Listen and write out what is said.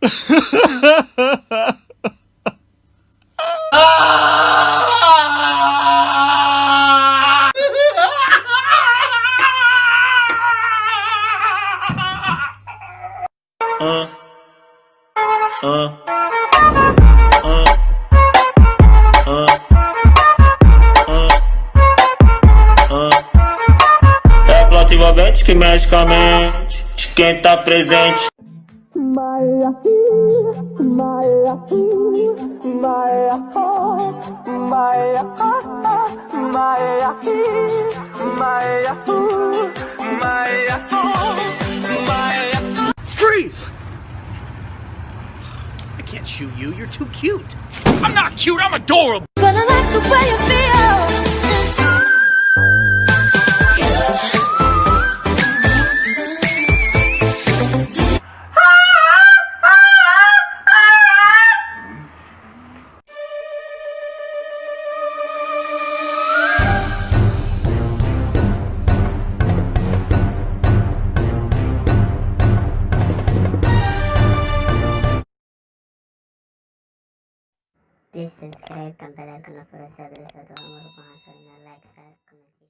É planta envolvente que mexe com a mente de quem tá presente. Freeze! I can't shoot you, you're too cute. I'm not cute, I'm adorable! Gonna like the way you feel. Please subscribe, compare, and follow us. Like, share, comment.